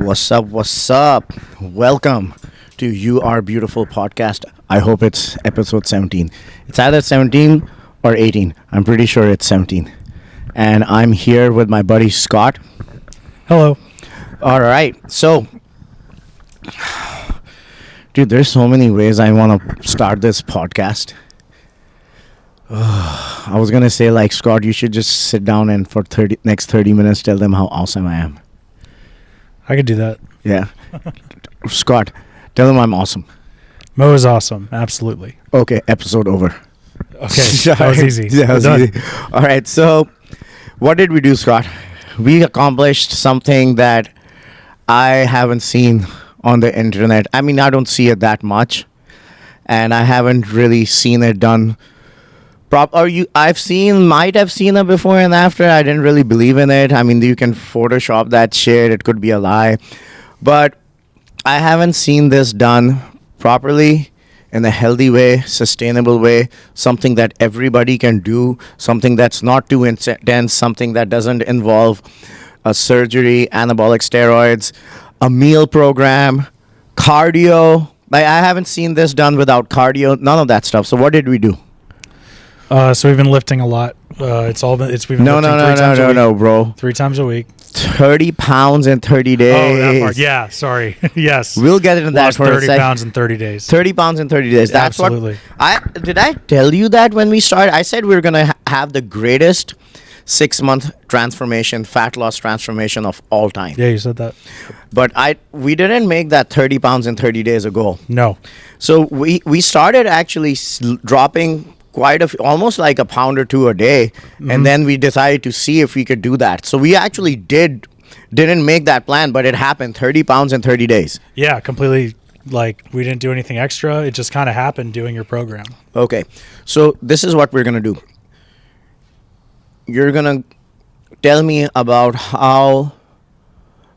What's up? What's up? Welcome to You Are Beautiful podcast. I hope it's episode 17. It's either 17 or 18. I'm pretty sure it's 17. And I'm here with my buddy Scott. Hello. All right. So, dude, there's so many ways I want to start this podcast. I was going to say, like, Scott, you should just sit down and for next 30 minutes tell them how awesome I am. I could do that. Yeah. Scott, tell them I'm awesome. Mo is awesome. Absolutely. Okay, episode over. Okay, that was easy. Yeah, that was Done. easy. All right, so what did we do, Scott? We accomplished something that I haven't seen on the internet. I mean, I don't see it that much, and I haven't really seen it done. Might have seen it before and after. I didn't really believe in it. I mean, you can Photoshop that shit. It could be a lie. But I haven't seen this done properly in a healthy way, sustainable way, something that everybody can do, something that's not too intense, something that doesn't involve a surgery, anabolic steroids, a meal program, cardio. Like, I haven't seen this done without cardio, none of that stuff. So what did we do? So we've been lifting a lot. We've been lifting three times a week. No, bro. 3 times a week. 30 pounds in 30 days. Oh, that part. Yeah, sorry. Yes. We'll get into that Lost for a 30 second. pounds in 30 days. 30 pounds in 30 days. That's Absolutely. Did I tell you that when we started? I said we were going to have the greatest 6-month fat loss transformation of all time. Yeah, you said that. But we didn't make that 30 pounds in 30 days a goal. No. So we started actually dropping almost like a pound or two a day, and then we decided to see if we could do that. So we actually didn't make that plan, but it happened. 30 pounds in 30 days. Yeah, completely. Like, we didn't do anything extra. It just kind of happened doing your program. Okay, so this is what we're gonna do. You're gonna tell me about how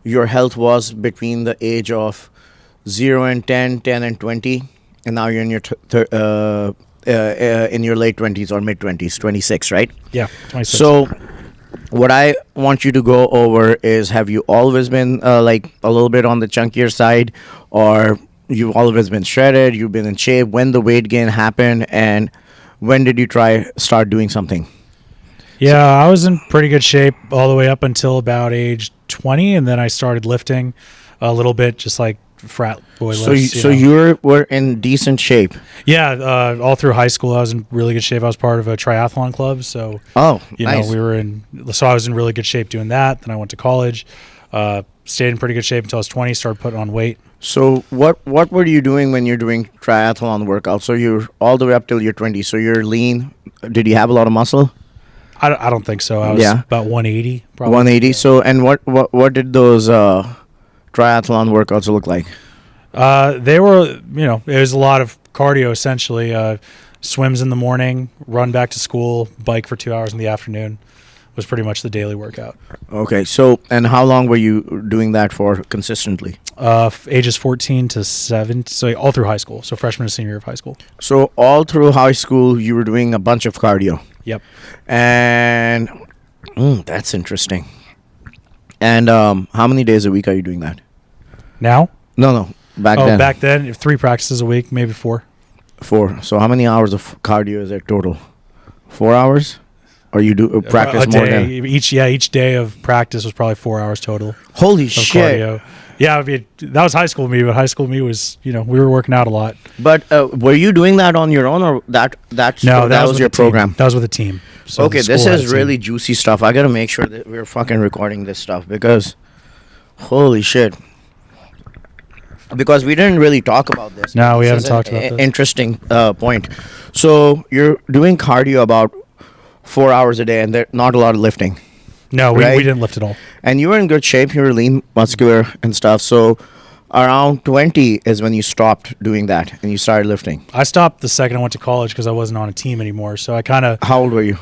your health was between the age of 0 and 10, 10 and 20, and now you're in your in your late 20s or mid 20s, 26, right? Yeah, 26. So what I want you to go over is, have you always been like a little bit on the chunkier side, or you've always been shredded, you've been in shape? When the weight gain happened, and when did you start doing something? Yeah, I was in pretty good shape all the way up until about age 20, and then I started lifting a little bit, just like frat boy lifts. So you were in decent shape. Yeah, all through high school I was in really good shape. I was part of a triathlon club, so nice. I was in really good shape doing that. Then I went to college, stayed in pretty good shape until I was 20, started putting on weight. So what were you doing when you're doing triathlon workouts? So you're all the way up till you're 20. So you're lean. Did you have a lot of muscle? I don't think so. I was about 180 probably. 180. So, and what did those triathlon workouts look like? They were, it was a lot of cardio essentially. Swims in the morning, run back to school, bike for 2 hours in the afternoon was pretty much the daily workout. Okay. So, and how long were you doing that for consistently? Ages 14 to 7, so all through high school. So freshman to senior year of high school. So all through high school, you were doing a bunch of cardio. Yep. And that's interesting. And how many days a week are you doing that? Now? No. Back then. Back then, 3 practices a week, maybe 4. 4. So how many hours of cardio is there total? 4 hours? Or you do practice more than each day of practice was probably 4 hours total. Holy shit! Cardio. Yeah, I mean, that was high school me, but high school me was, we were working out a lot. But were you doing that on your own, or that was your program? That was with a team. So okay, this is really juicy stuff. I gotta make sure that we're fucking recording this stuff, because holy shit. Because we didn't really talk about this. No, we haven't talked about this. Interesting point. So you're doing cardio about 4 hours a day, and there's not a lot of lifting. No, we didn't lift at all. And you were in good shape. You were lean, muscular, and stuff. So around 20 is when you stopped doing that and you started lifting. I stopped the second I went to college because I wasn't on a team anymore. So I kind of... How old were you?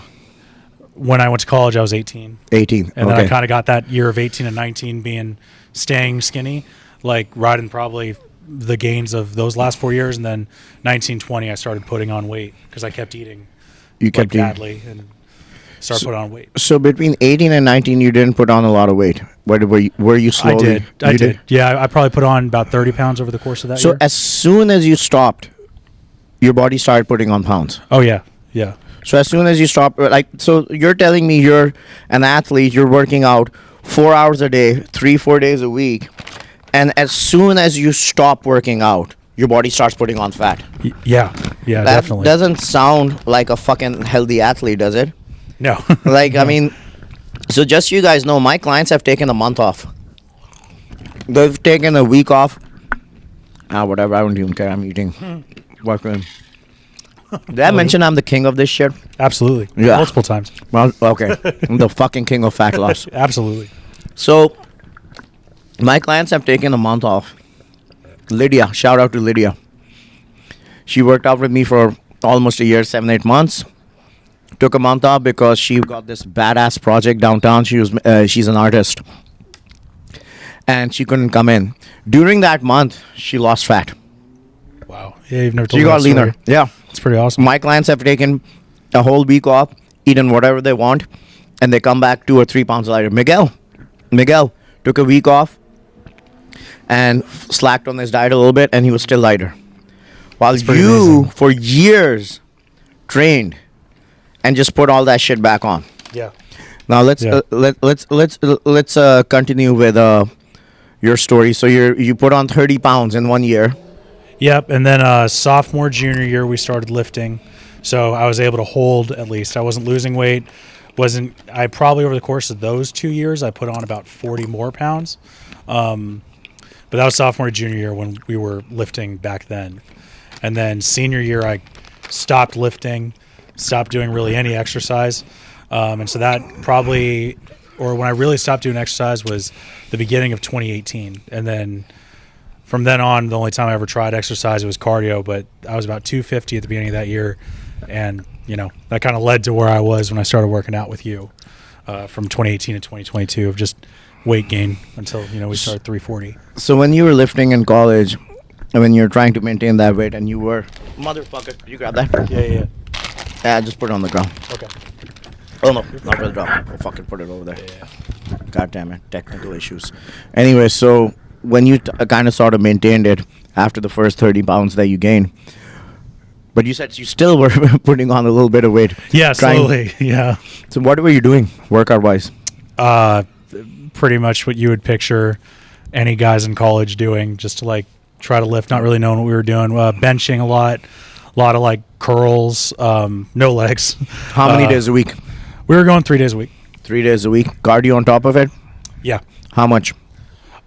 When I went to college, I was 18. 18. And then I kind of got that year of 18 and 19 staying skinny, like riding probably the gains of those last 4 years. And then 19, 20, I started putting on weight because I kept eating. You kept eating badly. And start putting on weight. So between 18 and 19, you didn't put on a lot of weight. Were you slowly? I You did. Yeah, I probably put on about 30 pounds over the course of that So year. as soon as you stopped, your body started putting on pounds. Oh yeah, yeah. So as soon as you stop, like, so you're telling me you're an athlete, you're working out 4 hours a day, 3-4 days a week, and as soon as you stop working out, your body starts putting on fat. Yeah, That definitely. doesn't sound like a fucking healthy athlete, does it? No. Like, I mean, so just so you guys know, my clients have taken a month off. They've taken a week off. Whatever, I don't even care. I'm eating. Work with him. Did I mention I'm the king of this shit? Absolutely. Yeah. Multiple times. Well, okay. I'm the fucking king of fat loss. Absolutely. So, my clients have taken a month off. Lydia, shout out to Lydia. She worked out with me for almost a year, 7-8 months. Took a month off because she got this badass project downtown. She's an artist, and she couldn't come in. During that month, she lost fat. Wow. Yeah, you've never told She me got that leaner. story. Yeah. It's pretty awesome. My clients have taken a whole week off, eaten whatever they want, and they come back 2 or 3 pounds lighter. Miguel took a week off and slacked on his diet a little bit, and he was still lighter. While That's pretty you, amazing. for years, trained and just put all that shit back on. Yeah. Now let's Yeah. let's continue with your story. So you put on 30 pounds in 1 year. Yep. And then sophomore, junior year, we started lifting. So I was able to hold at least. I wasn't losing weight. I probably over the course of those 2 years, I put on about 40 more pounds. But that was sophomore, junior year when we were lifting back then. And then senior year, I stopped lifting, stopped doing really any exercise. And so that probably, or when I really stopped doing exercise was the beginning of 2018. And then from then on, the only time I ever tried exercise, it was cardio, but I was about 250 at the beginning of that year. And, that kind of led to where I was when I started working out with you from 2018 to 2022 of just weight gain until, we started 340. So when you were lifting in college, and when you're trying to maintain that weight, and you were motherfucker, you grab that? Yeah. Yeah, just put it on the ground. Okay. Oh no, not really drop. I'll fucking put it over there. Yeah. God damn it, technical issues. Anyway, so when you kind of sort of maintained it after the first 30 pounds that you gained, but you said you still were putting on a little bit of weight. Yeah, Trying- slowly. Yeah. So what were you doing workout wise? Pretty much what you would picture any guys in college doing, just to try to lift, not really knowing what we were doing. Benching a lot of curls, no legs. How many days a week? We were going 3 days a week. 3 days a week. Cardio on top of it? Yeah. How much?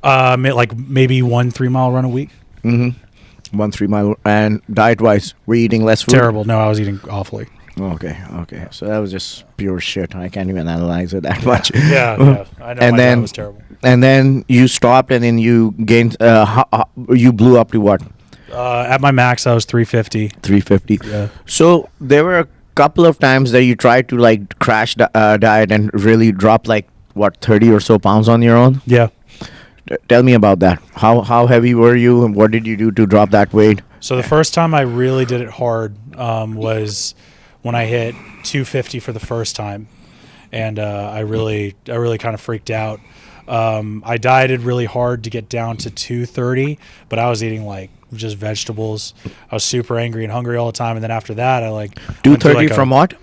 Maybe 1 3-mile run a week. 1 3 mile. And diet wise, were you eating less food? Terrible. No, I was eating awfully. Okay. So that was just pure shit. I can't even analyze it that much. Yeah. I know. And my then- diet was terrible. And then you stopped, and then you gained. You blew up to what? At my max, I was 350. 350. Yeah. So there were a couple of times that you tried to crash diet and really drop 30 or so pounds on your own. Yeah. Tell me about that. How heavy were you, and what did you do to drop that weight? So the first time I really did it hard was when I hit 250 for the first time, and I really kind of freaked out. I dieted really hard to get down to 230, but I was eating just vegetables. I was super angry and hungry all the time, and then after that, I went to, 230 from what?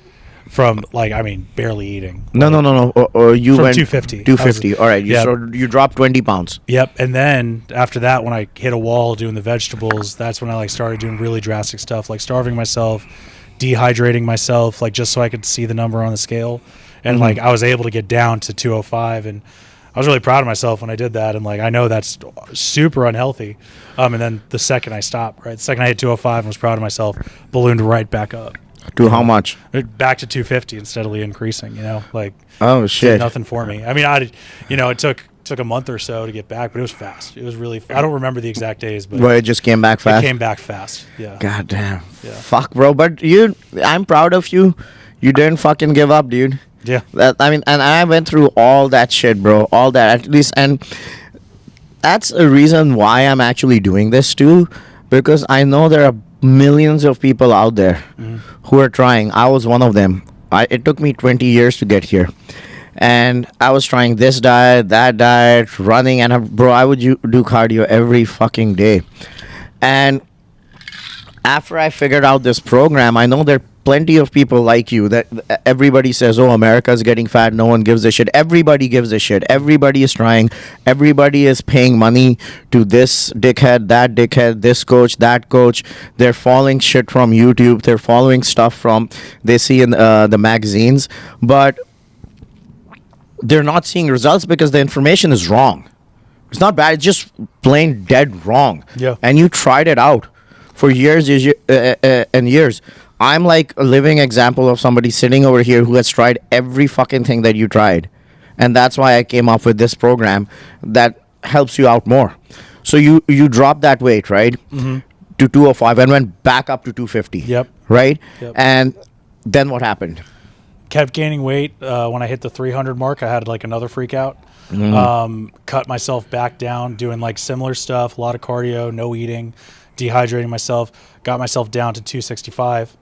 From barely eating. No. You From went 250. 250. All right. Yeah. You dropped 20 pounds. Yep. And then after that, when I hit a wall doing the vegetables, that's when I started doing really drastic stuff, like starving myself, dehydrating myself, just so I could see the number on the scale. And I was able to get down to 205, and I was really proud of myself when I did that. And I know that's super unhealthy. And then the second I stopped, the second I hit 205 and was proud of myself, ballooned right back up. To how much? Back to 250 and steadily increasing, Oh shit. nothing for me. I mean, it took a month or so to get back, but it was fast. It was really, I don't remember the exact days, but Well, it just came back it fast. came back fast. Yeah. God damn. Yeah. Fuck, bro. But I'm proud of you. You didn't fucking give up, dude. Yeah. And I went through all that shit, bro. All that, at least, and that's a reason why I'm actually doing this too, because I know there are millions of people out there who are trying. I was one of them. It took me 20 years to get here. And I was trying this diet, that diet, running, and bro, I would do cardio every fucking day. And after I figured out this program, I know there are plenty of people like you that everybody says, "Oh, America's getting fat. No one gives a shit." Everybody gives a shit. Everybody is trying. Everybody is paying money to this dickhead, this coach, that coach. They're following shit from YouTube. They're following stuff from they see in the magazines, but they're not seeing results because the information is wrong. It's not bad. It's just plain dead wrong. Yeah. And you tried it out for years and years. I'm like a living example of somebody sitting over here who has tried every fucking thing that you tried. And that's why I came up with this program that helps you out more. So you dropped that weight, right? Mm-hmm. To 205 and went back up to 250. Yep. Right? Yep. And then what happened? Kept gaining weight. When I hit the 300 mark, I had like another freak out. Cut myself back down, doing like similar stuff, a lot of cardio, no eating, dehydrating myself, got myself down to 265.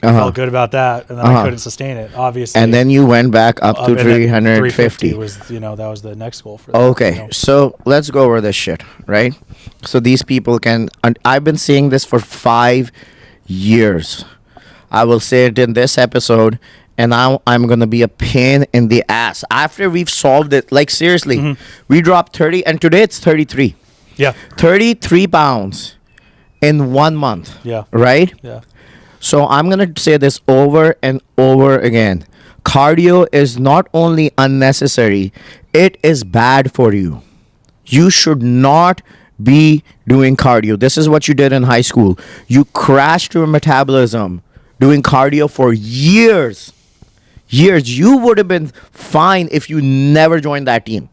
Felt good about that, and then I couldn't sustain it, obviously. And then you went back up to and then 350. was, that was the next goal for that. Okay, so let's go over this shit, right? So these people can, and I've been saying this for 5 years. I will say it in this episode, and now I'm going to be a pain in the ass. After we've solved it, like seriously, we dropped 30, and today it's 33. Yeah. 33 pounds in 1 month. Yeah. Right? Yeah. So I'm going to say this over and over again. Cardio is not only unnecessary, it is bad for you. You should not be doing cardio. This is what you did in high school. You crashed your metabolism doing cardio for years. Years. You would have been fine if you never joined that team.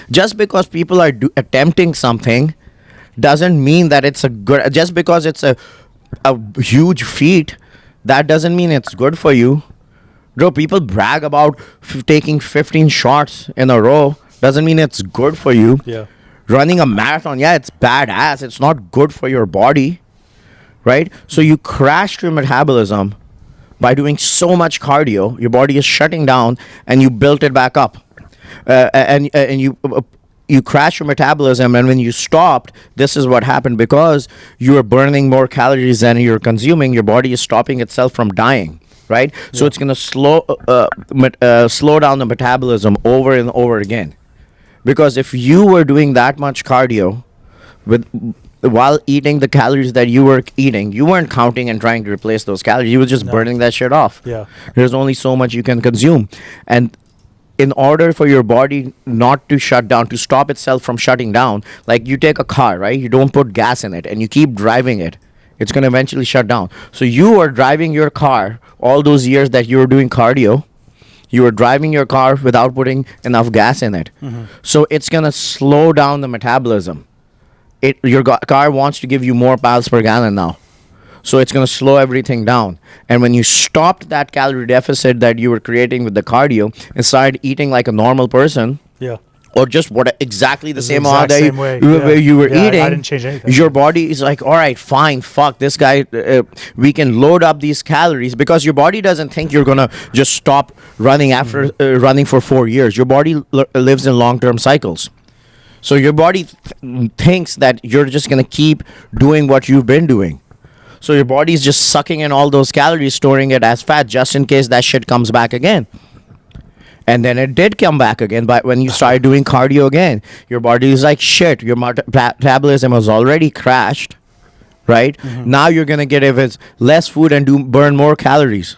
Just because people are attempting something doesn't mean that it's a good, just because it's a huge feat, that doesn't mean it's good for you. Bro, people brag about taking 15 shots in a row. Doesn't mean it's good for you. Yeah. Running a marathon, yeah, it's badass. It's not good for your body, right? So you crashed your metabolism by doing so much cardio. Your body is shutting down, and you built it back up. And you crash your metabolism, and when you stopped, this is what happened. Because you are burning more calories than you're consuming, your body is stopping itself from dying, right? So it's going to slow down the metabolism over and over again. Because if you were doing that much cardio while eating the calories that you were eating, you weren't counting and trying to replace those calories. You were just burning that shit off. Yeah. There's only so much you can consume. And in order for your body not to shut down, to stop itself from shutting down, like you take a car, right? You don't put gas in it and you keep driving it. It's going to eventually shut down. So you are driving your car all those years that you were doing cardio. You were driving your car without putting enough gas in it. So it's going to slow down the metabolism. Your car wants to give you more miles per gallon now. So it's going to slow everything down. And when you stopped that calorie deficit that you were creating with the cardio and started eating like a normal person, Yeah. or just exactly the same exact amount that same way. you were Yeah, eating, I didn't change anything. your body is like, all right, fine, fuck this guy. We can load up these calories, because your body doesn't think you're gonna just stop running after running for 4 years. Your body lives in long-term cycles. So your body thinks that you're just gonna keep doing what you've been doing. So your body's just sucking in all those calories, storing it as fat, just in case that shit comes back again. And then it did come back again. But when you started doing cardio again, your body is like, shit, your metabolism was already crashed, right? Now you're going to get even less food and burn more calories.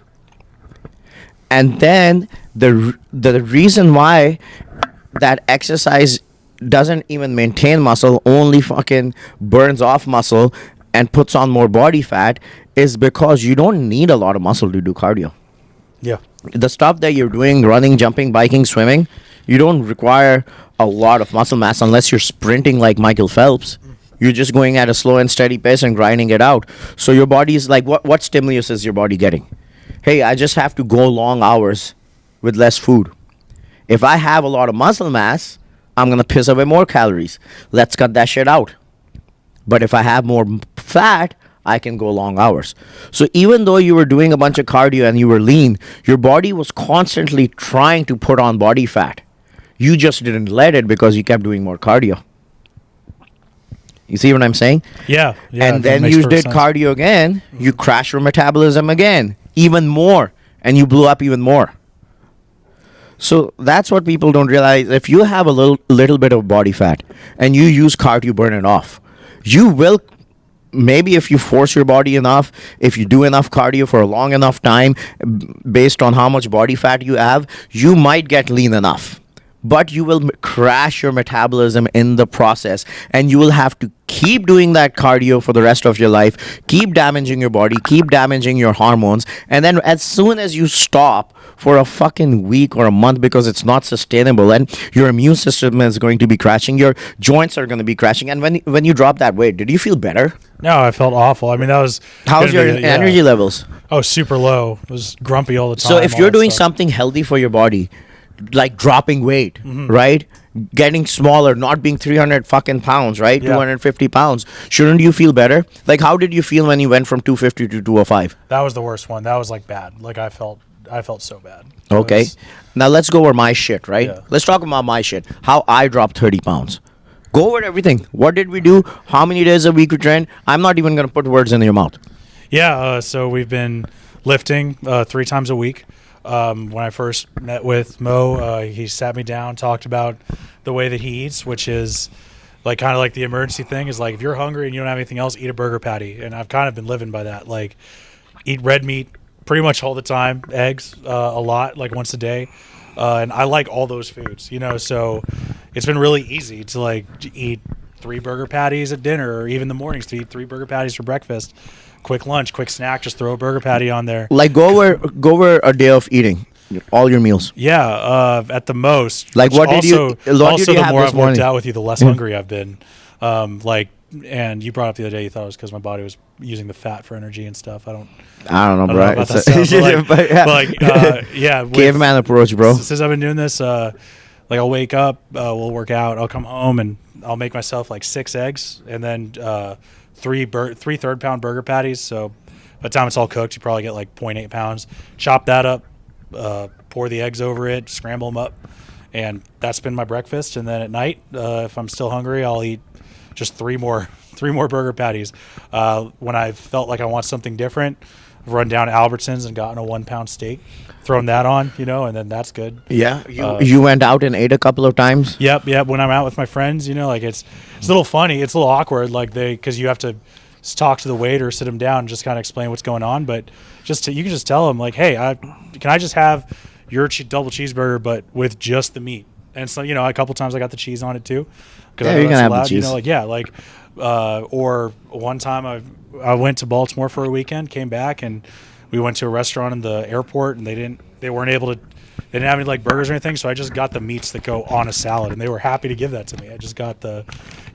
And then the reason why that exercise doesn't even maintain muscle, only fucking burns off muscle and puts on more body fat, is because you don't need a lot of muscle to do cardio. Yeah. The stuff that you're doing, running, jumping, biking, swimming, you don't require a lot of muscle mass unless you're sprinting like Michael Phelps. You're just going at a slow and steady pace and grinding it out. So your body is like, what stimulus is your body getting? Hey, I just have to go long hours with less food. If I have a lot of muscle mass, I'm going to piss away more calories. Let's cut that shit out. But if I have more fat, I can go long hours. So even though you were doing a bunch of cardio and you were lean, your body was constantly trying to put on body fat. You just didn't let it because you kept doing more cardio. You see what I'm saying? Yeah. And that then makes you perfect did sense. cardio again, you crash your metabolism again, even more, and you blew up even more. So that's what people don't realize. If you have a little bit of body fat and you use cardio, burn it off. You will, maybe if you force your body enough, if you do enough cardio for a long enough time, based on how much body fat you have, you might get lean enough. But you will crash your metabolism in the process, and you will have to keep doing that cardio for the rest of your life, keep damaging your body, keep damaging your hormones, and then as soon as you stop for a fucking week or a month because it's not sustainable and your immune system is going to be crashing, your joints are going to be crashing. And when you drop that weight, did you feel better? No, I felt awful. I mean, that was. How's your yeah. energy levels? Oh, super low. I was grumpy all the time. So if all you're that doing stuff. something healthy for your body, like dropping weight, Mm-hmm. right? Getting smaller, not being 300 fucking pounds, right? Yeah. 250 pounds. Shouldn't you feel better? Like, how did you feel when you went from 250 to 205? That was the worst one. That was like bad. Like I felt so bad. It Okay. was- Now let's go over my shit, right? Yeah. Let's talk about my shit. How I dropped 30 pounds. Go over everything. What did we do? How many days a week we trained? I'm not even going to put words in your mouth. Yeah. So we've been lifting 3 times a week. When I first met with Mo, he sat me down, talked about the way that he eats, which is like kind of like the emergency thing is like if you're hungry and you don't have anything else, eat a burger patty. And I've kind of been living by that. Like eat red meat pretty much all the time, eggs a lot, like once a day. And I like all those foods, you know, so it's been really easy to like eat 3 burger patties at dinner or even the mornings to eat 3 burger patties for breakfast. Quick lunch, quick snack, just throw a burger patty on there. Like, go over a day of eating all your meals. Yeah, at the most. Like, Which what did you- also, what did also you the have more this I've worked morning? out with you, the less hungry I've been. And you brought up the other day, you thought it was because my body was using the fat for energy and stuff. I don't I don't know, know bro. about that It's stuff. But yeah. yeah. with- Caveman approach, bro. Since I've been doing this, like I'll wake up, we'll work out, I'll come home and I'll make myself like 6 eggs and then 3 third-pound burger patties. So by the time it's all cooked, you probably get like 0.8 pounds. Chop that up, pour the eggs over it, scramble them up, and that's been my breakfast. And then at night, if I'm still hungry, I'll eat just 3 more burger patties. When I felt like I want something different, I've run down to Albertsons and gotten a 1-pound steak, thrown that on, you know, and then that's good. Yeah, you went out and ate a couple of times. Yep. When I'm out with my friends, you know, like it's a little funny, it's a little awkward, like because you have to talk to the waiter, sit them down, and just kind of explain what's going on. But you can just tell them like, hey, can I just have your double cheeseburger but with just the meat? And so, you know, a couple times I got the cheese on it too, because Yeah, you can have the You cheese. know, like or one time I went to Baltimore for a weekend, came back, and we went to a restaurant in the airport, and they didn't have any like burgers or anything, so I just got the meats that go on a salad, and they were happy to give that to me. I just got the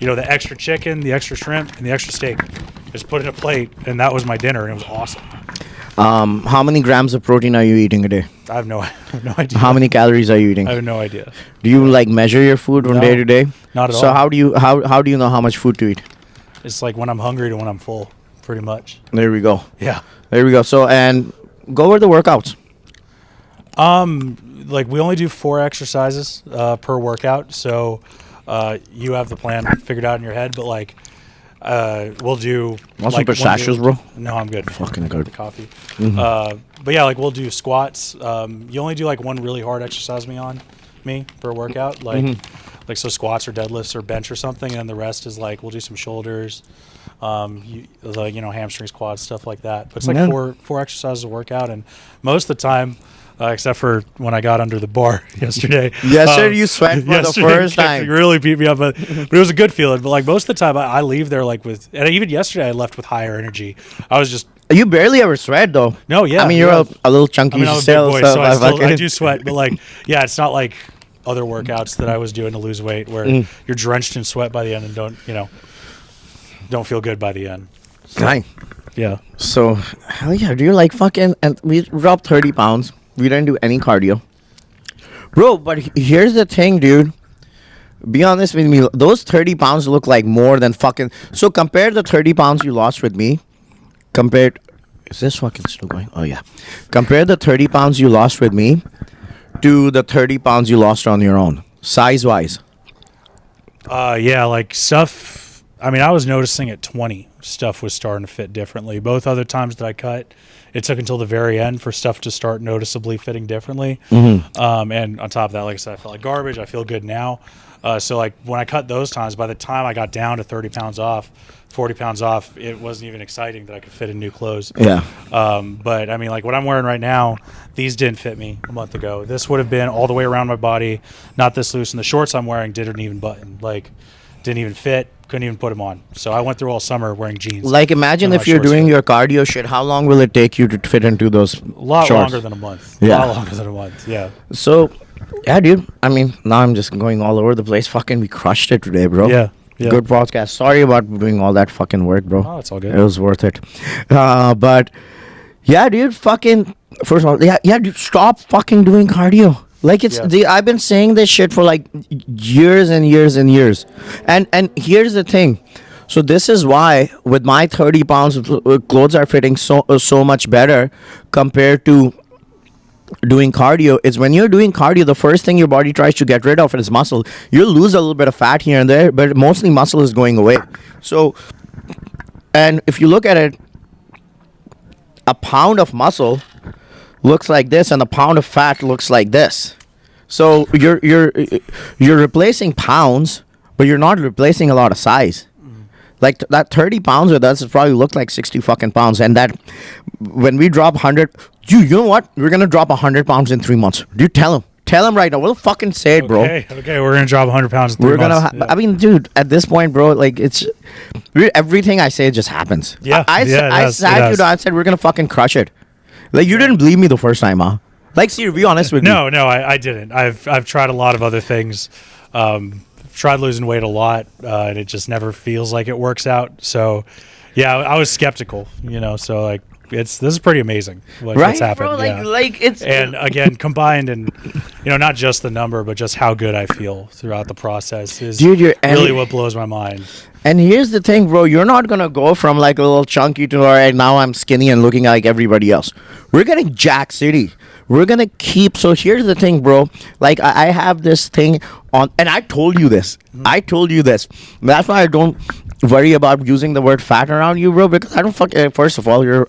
extra chicken, the extra shrimp, and the extra steak. Just put it in a plate, and that was my dinner, and it was awesome. How many grams of protein are you eating a day? I have no idea. How many calories are you eating? I have no idea. Do you like measure your food from No, day to day? not at So all. how do you know how much food to eat? It's like when I'm hungry to when I'm full, pretty much. There we go. Yeah. There we go. So, and go over the workouts. Like we only do 4 exercises per workout, so you have the plan figured out in your head. But like, we'll do. Want some like, pistachios, bro? No, I'm good. Fucking The good. coffee. But yeah, like we'll do squats. You only do like one really hard exercise per workout, like so squats or deadlifts or bench or something, and then the rest is like we'll do some shoulders, hamstring squats, stuff like that. But it's like Yeah. four exercises a workout, and most of the time, except for when I got under the bar yesterday. Yesterday you sweat for the yesterday first it time. really beat me up, but it was a good feeling. But like most of the time, I leave there like and even yesterday I left with higher energy. I was just You barely ever sweat though. No, yeah, I mean, you're yeah. a little chunky I mean, I'm a big still, boy, so so I I fucking- do sweat. But like, yeah, it's not like other workouts that I was doing to lose weight where you're drenched in sweat by the end and don't feel good by the end. Dang. Yeah. So, hell yeah, do you like fucking? And we dropped 30 pounds. We didn't do any cardio, bro. But here's the thing, dude. Be honest with me. Those 30 pounds look like more than fucking. So compare the 30 pounds you lost with me, compared, is this fucking still going? Oh yeah. Compare the 30 pounds you lost with me to the 30 pounds you lost on your own, size wise. Yeah, like stuff. I mean, I was noticing at 20, stuff was starting to fit differently. Both other times that I cut, it took until the very end for stuff to start noticeably fitting differently. And on top of that, like I said, I felt like garbage. I feel good now. So like when I cut those times, by the time I got down to 30 pounds off, 40 pounds off, it wasn't even exciting that I could fit in new clothes. Yeah. But I mean, like what I'm wearing right now, these didn't fit me a month ago. This would have been all the way around my body, not this loose. And the shorts I'm wearing didn't even button, like didn't even fit, couldn't even put them on. So I went through all summer wearing jeans. Like imagine And if my you're shorts doing fit. your cardio shit, how long will it take you to fit into those A lot shorts? longer than a month. Yeah. A lot longer than a month. Yeah. So, yeah, dude. I mean, now I'm just going all over the place. Fucking, we crushed it today, bro. Yeah. Yeah. Good podcast. Sorry about doing all that fucking work, bro. Oh, it's all good. It was worth it. But yeah, dude. Fucking. First of all, yeah, dude. Stop fucking doing cardio. Like Yeah. I've been saying this shit for like years and years and years. And here's the thing. So this is why with my 30 pounds, clothes are fitting so much better compared to doing cardio. Is when you're doing cardio, the first thing your body tries to get rid of is muscle. You'll lose a little bit of fat here and there, but mostly muscle is going away. So, and if you look at it, a pound of muscle looks like this, and a pound of fat looks like this. So you're replacing pounds, but you're not replacing a lot of size. Like that 30 pounds with us, it probably looked like 60 fucking pounds. And that when we drop 100, you know what? We're going to drop 100 pounds in 3 months. Dude, tell him. Tell him right now. We'll fucking say it, bro. Okay, we're gonna drop 100 pounds in 3 We're going months. to, I mean, dude, at this point, bro, like everything I say just happens. Yeah, I yeah, it does, sat it you does. down, I said, we're going to fucking crush it. Like, you didn't believe me the first time, huh? Like, see, be honest with me. No, I didn't. I've tried a lot of other things. Tried losing weight a lot, and it just never feels like it works out. So, yeah, I was skeptical, So like, this is pretty amazing what's happened. bro? Yeah. Like it's And again, combined and not just the number, but just how good I feel throughout the process is Dude, you're really what blows my mind. And here's the thing, bro. You're not gonna go from like a little chunky to all right, now I'm skinny and looking like everybody else. We're getting Jack City. We're gonna keep. So here's the thing, bro. Like I have this thing on, and I told you this. I told you this. That's why I don't worry about using the word fat around you, bro. Because I don't first of all, you're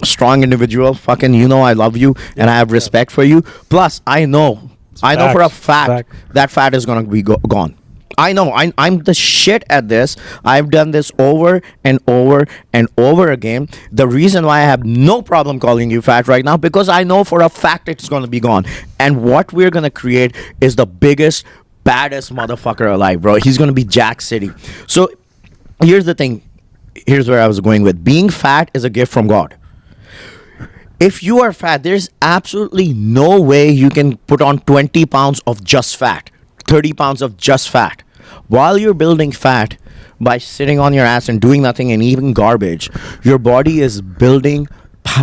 a strong individual. Fucking, I love you and I have respect for you. Plus, I know for a fact that fat is gonna be gone. I know. I'm the shit at this. I've done this over and over and over again. The reason why I have no problem calling you fat right now, because I know for a fact it's going to be gone. And what we're going to create is the biggest, baddest motherfucker alive, bro. He's going to be Jack City. So here's the thing. Here's where I was going with. Being fat is a gift from God. If you are fat, there's absolutely no way you can put on 20 pounds of just fat. 30 pounds of just fat. While you're building fat by sitting on your ass and doing nothing and eating garbage, your body is building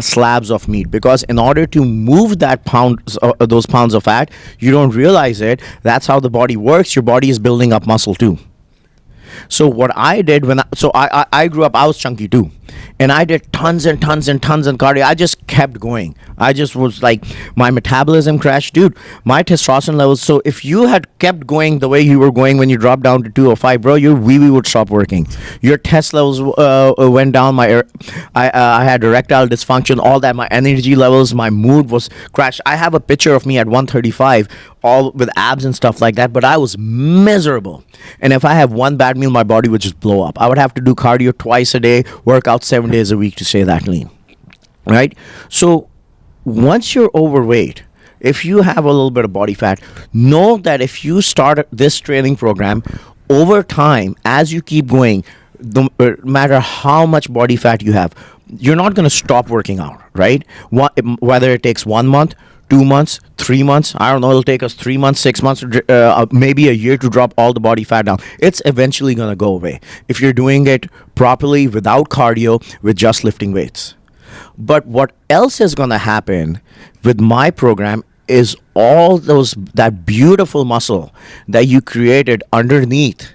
slabs of meat, because in order to move those pounds of fat, you don't realize it. That's how the body works. Your body is building up muscle too. So what I did I grew up, I was chunky too. And I did tons and tons and tons of cardio. I just kept going. I just was like, my metabolism crashed. Dude, my testosterone levels. So if you had kept going the way you were going when you dropped down to 205, bro, your wee would stop working. Your test levels went down. I had erectile dysfunction, all that. My energy levels, my mood was crashed. I have a picture of me at 135, all with abs and stuff like that, but I was miserable. And if I have one bad meal, my body would just blow up. I would have to do cardio twice a day, work out 7 days a week to stay that lean. Right? So once you're overweight, if you have a little bit of body fat, know that if you start this training program, over time, as you keep going, no matter how much body fat you have, you're not going to stop working out, right? Whether it takes 1 month, 2 months, 3 months, I don't know, it'll take us 3 months, 6 months, maybe a year to drop all the body fat down. It's eventually going to go away if you're doing it properly without cardio, with just lifting weights. But what else is going to happen with my program is that beautiful muscle that you created underneath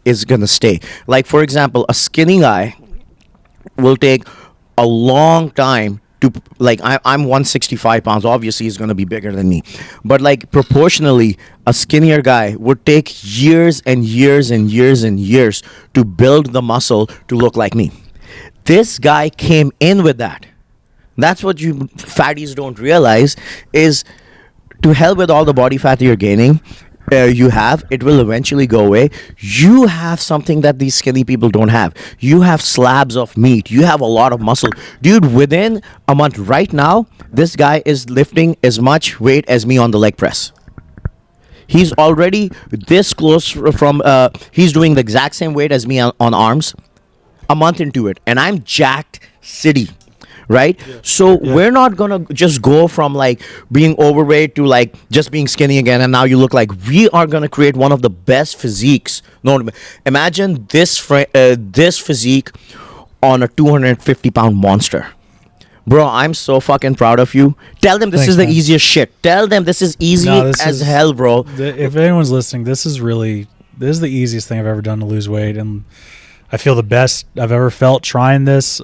is going to stay. Like, for example, a skinny guy will take a long time to, like, I'm 165 pounds. Obviously, he's gonna be bigger than me, but like proportionally, a skinnier guy would take years and years and years and years to build the muscle to look like me. This guy came in with that. That's what you fatties don't realize is, to hell with all the body fat you're gaining. You have, it will eventually go away. You have something that these skinny people don't have. You have slabs of meat. You have a lot of muscle, dude. Within a month, right now, this guy is lifting as much weight as me on the leg press. He's already this close from. He's doing the exact same weight as me on arms. A month into it, and I'm jacked city. Right? So we're not gonna just go from like being overweight to like just being skinny again, and now you look like. We are gonna create one of the best physiques. No, imagine this physique on a 250-pound monster. Bro, I'm so fucking proud of you. Tell them this Thanks, is the man. easiest shit. Tell them this is easy No, this as is- hell, bro. If anyone's listening, this is the easiest thing I've ever done to lose weight, and I feel the best I've ever felt trying this.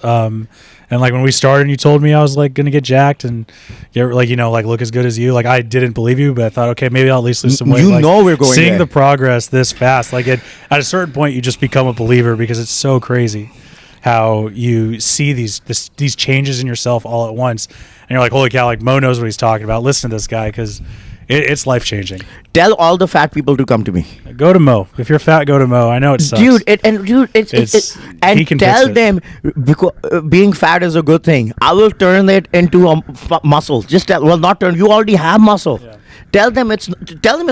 And like when we started, and you told me I was like gonna get jacked and get like like look as good as you. Like I didn't believe you, but I thought okay, maybe I'll at least lose some weight. You Like, know we're going seeing there. the progress this fast. Like at a certain point, you just become a believer because it's so crazy how you see these changes in yourself all at once, and you're like, holy cow! Like Mo knows what he's talking about. Listen to this guy because it's life changing. Tell all the fat people to come to me. Go to Mo. If you're fat, go to Mo. I know it sucks. Dude, it's and he can tell fix it. them because being fat is a good thing. I will turn it into a muscle. Just tell, well, not turn. You already have muscle. Tell them it's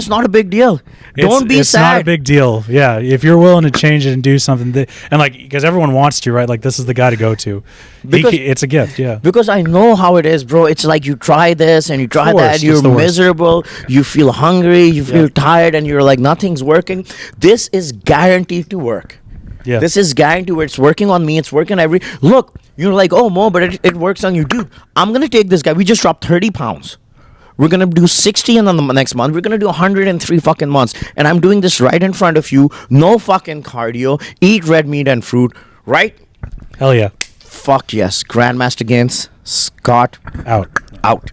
not a big deal. Don't be it's sad. not a big deal. Yeah, if you're willing to change it and do something, and like because everyone wants to, right? Like this is the guy to go to. Because- It's a gift. Yeah. Because I know how it is, bro. It's like you try this and you try Of course, that, it's you're the worst. miserable, you feel hungry, you feel tired, and you're like nothing's working. This is guaranteed to work. Yeah. This is guaranteed. It's working on me. It's working look. You're like, oh, Mo, but it works on you, dude. I'm gonna take this guy. We just dropped 30 pounds. We're gonna do 60 in the next month. We're gonna do 103 fucking months, and I'm doing this right in front of you. No fucking cardio. Eat red meat and fruit. Right? Hell yeah. Fuck yes. Grandmaster Gaines. Scott Out. out.